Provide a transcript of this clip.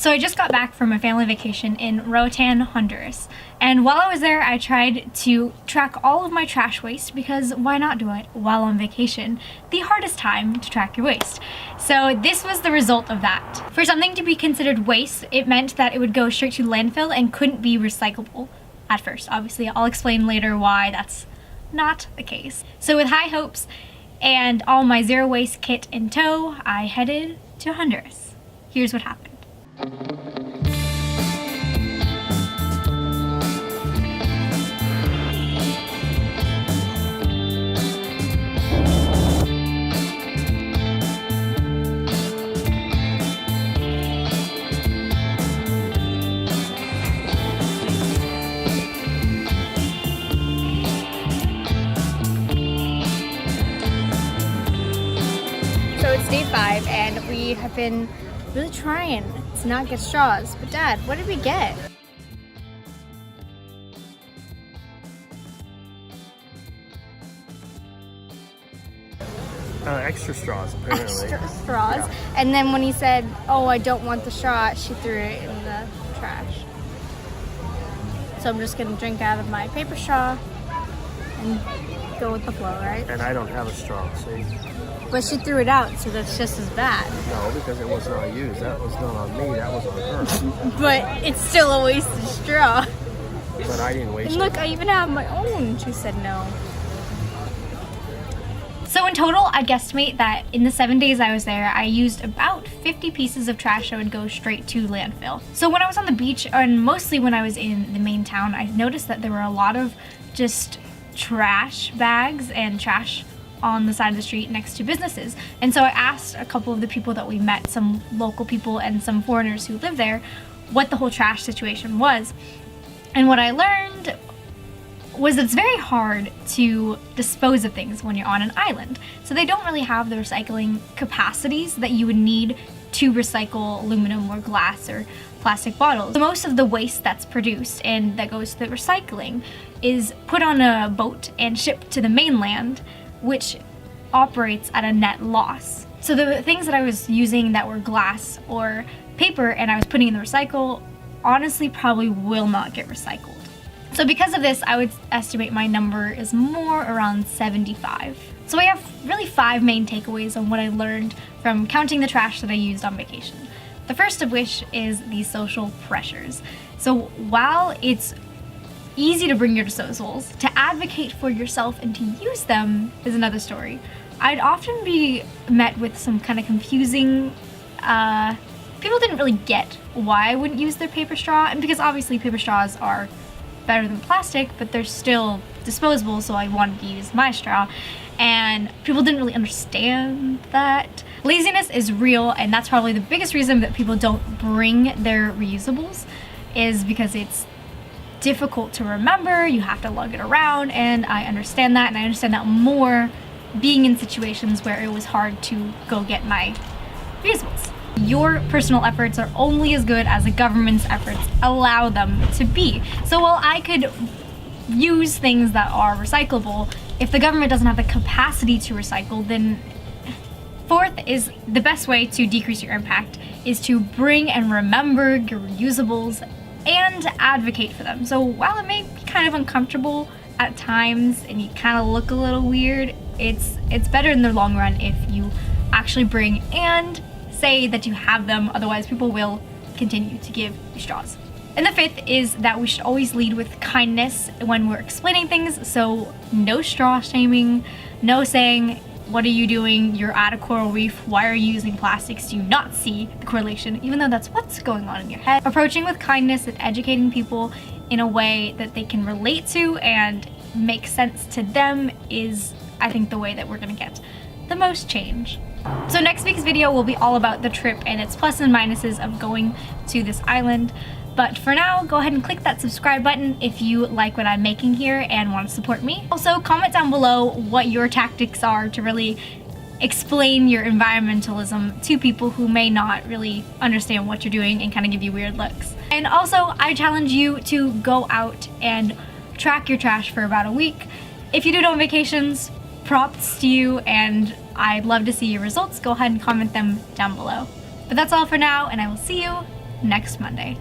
So I just got back from a family vacation in Roatan, Honduras. And while I was there, I tried to track all of my trash waste because why not do it while on vacation? The hardest time to track your waste. So this was the result of that. For something to be considered waste, it meant that it would go straight to landfill and couldn't be recyclable at first. Obviously, I'll explain later why that's not the case. So with high hopes and all my zero waste kit in tow, I headed to Honduras. Here's what happened. So it's day 5 and we have been really trying to not get straws. But Dad, what did we get? Extra straws, apparently. Extra straws. Yeah. And then when he said, oh, I don't want the straw, she threw it in the trash. So I'm just gonna drink out of my paper straw and go with the flow, right? And I don't have a straw, see? But she threw it out, so that's just as bad. No, because it was not used. That was not on me, that was on her. But it's still a wasted straw. But I didn't waste it. And look, I even have my own. She said no. So in total, I'd guesstimate that in the 7 days I was there, I used about 50 pieces of trash that would go straight to landfill. So when I was on the beach, and mostly when I was in the main town, I noticed that there were a lot of just trash bags and trash on the side of the street next to businesses. And so I asked a couple of the people that we met, some local people and some foreigners who live there, what the whole trash situation was. And what I learned was that it's very hard to dispose of things when you're on an island. So they don't really have the recycling capacities that you would need to recycle aluminum or glass or plastic bottles. So most of the waste that's produced and that goes to the recycling is put on a boat and shipped to the mainland, which operates at a net loss. So the things that I was using that were glass or paper and I was putting in the recycle, honestly probably will not get recycled. So because of this, I would estimate my number is more around 75. So I have really 5 main takeaways on what I learned from counting the trash that I used on vacation. The first of which is the social pressures. So while it's easy to bring your disposables, to advocate for yourself and to use them is another story. I'd often be met with some kind of confusing, people didn't really get why I wouldn't use their paper straw, and because obviously paper straws are better than plastic, but they're still disposable, so I wanted to use my straw. And people didn't really understand that. Laziness is real, and that's probably the biggest reason that people don't bring their reusables, is because it's difficult to remember, you have to lug it around, and I understand that, and I understand that more being in situations where it was hard to go get my reusables. Your personal efforts are only as good as the government's efforts allow them to be. So while I could use things that are recyclable, if the government doesn't have the capacity to recycle, then fourth is the best way to decrease your impact is to bring and remember your reusables and advocate for them. So while it may be kind of uncomfortable at times and you kind of look a little weird, it's better in the long run if you actually bring and say that you have them, otherwise people will continue to give you straws. And the fifth is that we should always lead with kindness when we're explaining things, so no straw shaming, no saying, what are you doing, you're at a coral reef, why are you using plastics, do you not see the correlation, even though that's what's going on in your head. Approaching with kindness and educating people in a way that they can relate to and make sense to them is, I think, the way that we're gonna get the most change. So next week's video will be all about the trip and its plus and minuses of going to this island. But for now, go ahead and click that subscribe button if you like what I'm making here and want to support me. Also, comment down below what your tactics are to really explain your environmentalism to people who may not really understand what you're doing and kind of give you weird looks. And also, I challenge you to go out and track your trash for about a week. If you do it on vacations, props to you, and I'd love to see your results. Go ahead and comment them down below. But that's all for now, and I will see you next Monday.